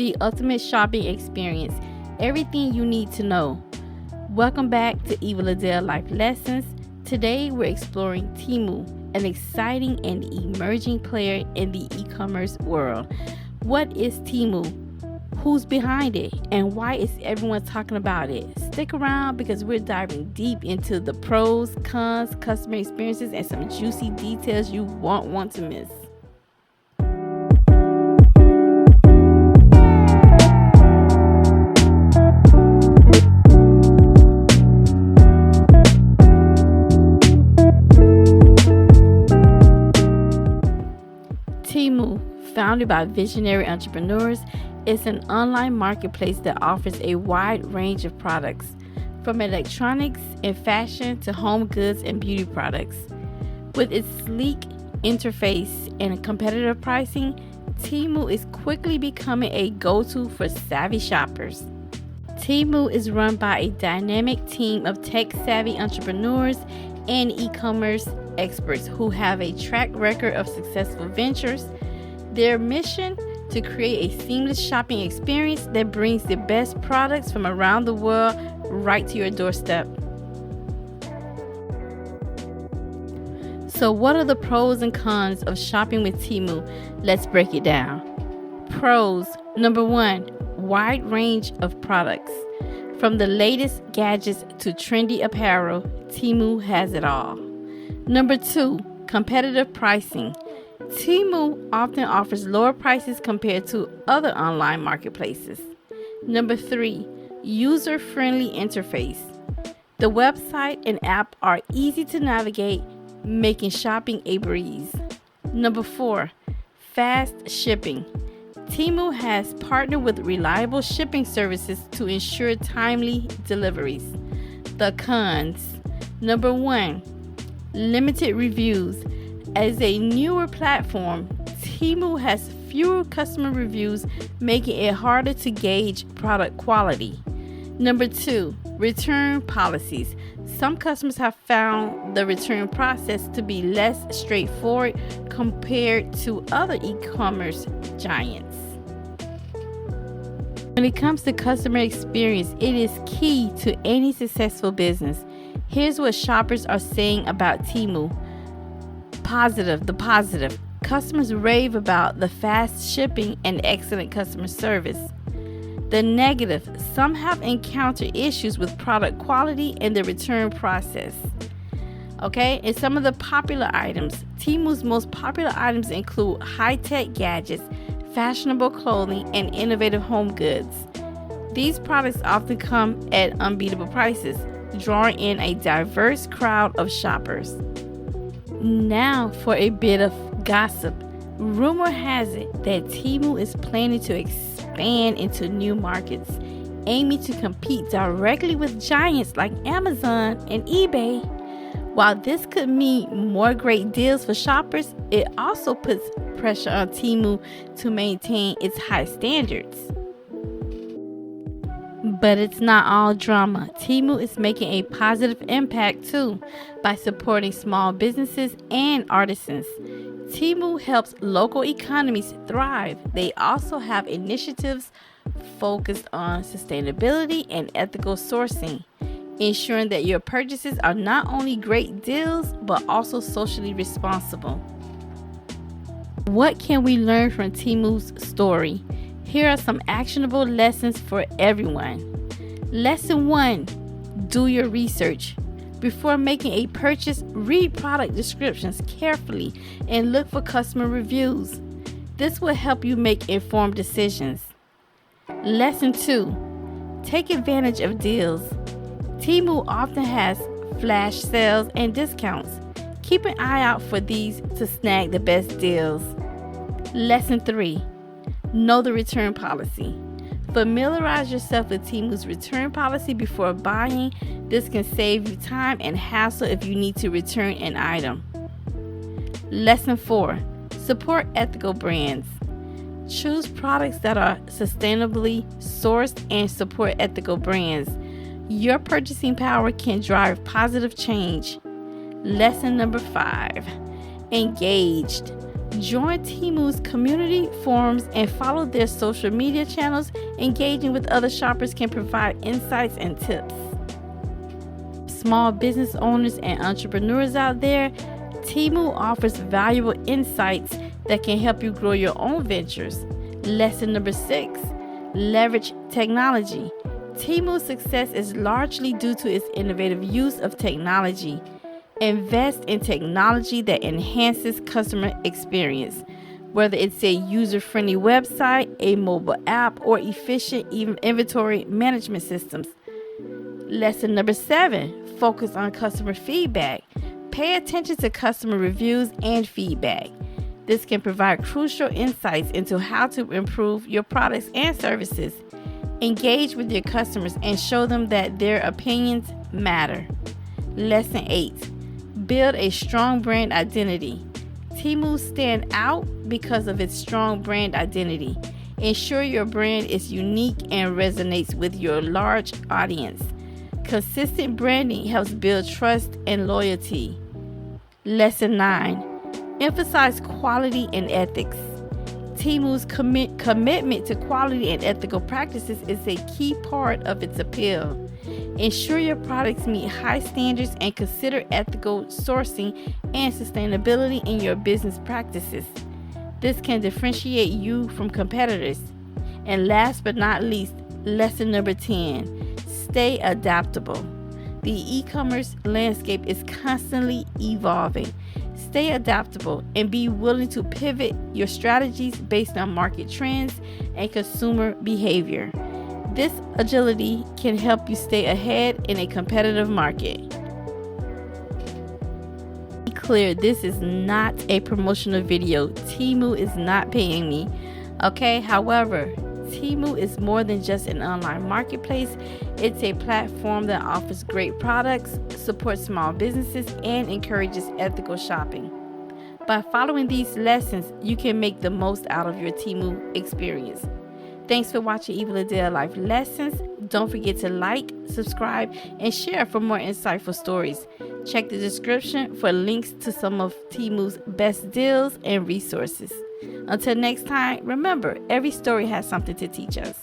the ultimate shopping experience. Everything you need to know. Welcome back to Eva Liddell Life Lessons. Today we're exploring Temu, an exciting and emerging player in the e-commerce world. What is Temu? Who's behind it? And why is everyone talking about it? Stick around because we're diving deep into the pros, cons, customer experiences, and some juicy details you won't want to miss. Temu, founded by visionary entrepreneurs, is an online marketplace that offers a wide range of products, from electronics and fashion to home goods and beauty products. With its sleek interface and competitive pricing, Temu is quickly becoming a go-to for savvy shoppers. Temu is run by a dynamic team of tech-savvy entrepreneurs and e-commerce experts who have a track record of successful ventures. Their mission: to create a seamless shopping experience that brings the best products from around the world right to your doorstep. So what are the pros and cons of shopping with Temu? Let's break it down. Pros. Number 1, wide range of products. From the latest gadgets to trendy apparel, Temu has it all. Number 2, competitive pricing. Temu often offers lower prices compared to other online marketplaces. Number 3, user-friendly interface. The website and app are easy to navigate, making shopping a breeze. Number 4, fast shipping. Temu has partnered with reliable shipping services to ensure timely deliveries. The cons. Number 1, limited reviews. As a newer platform, Temu has fewer customer reviews, making it harder to gauge product quality. Number 2, return policies. Some customers have found the return process to be less straightforward compared to other e-commerce giants. When it comes to customer experience, it is key to any successful business. Here's what shoppers are saying about Temu. The positive. Customers rave about the fast shipping and excellent customer service. The negative. Some have encountered issues with product quality and the return process. Okay, and some of the popular items. Temu's most popular items include high-tech gadgets, fashionable clothing, and innovative home goods. These products often come at unbeatable prices, drawing in a diverse crowd of shoppers. Now for a bit of gossip. Rumor has it that Temu is planning to expand into new markets, aiming to compete directly with giants like Amazon and eBay. While this could mean more great deals for shoppers, it also puts pressure on Temu to maintain its high standards. But it's not all drama. Temu is making a positive impact too by supporting small businesses and artisans. Temu helps local economies thrive. They also have initiatives focused on sustainability and ethical sourcing, ensuring that your purchases are not only great deals but also socially responsible. What can we learn from Temu's story? Here are some actionable lessons for everyone. Lesson 1, do your research. Before making a purchase, read product descriptions carefully and look for customer reviews. This will help you make informed decisions. Lesson 2, take advantage of deals. Temu often has flash sales and discounts. Keep an eye out for these to snag the best deals. Lesson 3, know the return policy. Familiarize yourself with Temu's return policy before buying. This can save you time and hassle if you need to return an item. Lesson 4, support ethical brands. Choose products that are sustainably sourced and support ethical brands. Your purchasing power can drive positive change. Lesson number 5, engaged. Join Temu's community forums and follow their social media channels. Engaging with other shoppers can provide insights and tips. Small business owners and entrepreneurs out there, Temu offers valuable insights that can help you grow your own ventures. Lesson number 6, leverage technology. Temu's success is largely due to its innovative use of technology. Invest in technology that enhances customer experience, whether it's a user-friendly website, a mobile app, or efficient inventory management systems. Lesson number 7, focus on customer feedback. Pay attention to customer reviews and feedback. This can provide crucial insights into how to improve your products and services. Engage with your customers and show them that their opinions matter. Lesson 8, build a strong brand identity. Temu stands out because of its strong brand identity. Ensure your brand is unique and resonates with your large audience. Consistent branding helps build trust and loyalty. Lesson 9, emphasize quality and ethics. Temu's commitment to quality and ethical practices is a key part of its appeal. Ensure your products meet high standards and consider ethical sourcing and sustainability in your business practices. This can differentiate you from competitors. And last but not least, lesson number 10, stay adaptable. The e-commerce landscape is constantly evolving. Stay adaptable and be willing to pivot your strategies based on market trends and consumer behavior. This agility can help you stay ahead in a competitive market. Be clear, this is not a promotional video. Temu is not paying me. Okay, however, Temu is more than just an online marketplace. It's a platform that offers great products, supports small businesses, and encourages ethical shopping. By following these lessons, you can make the most out of your Temu experience. Thanks for watching Evil Adele Life Lessons. Don't forget to like, subscribe, and share for more insightful stories. Check the description for links to some of Temu's best deals and resources. Until next time, remember, every story has something to teach us.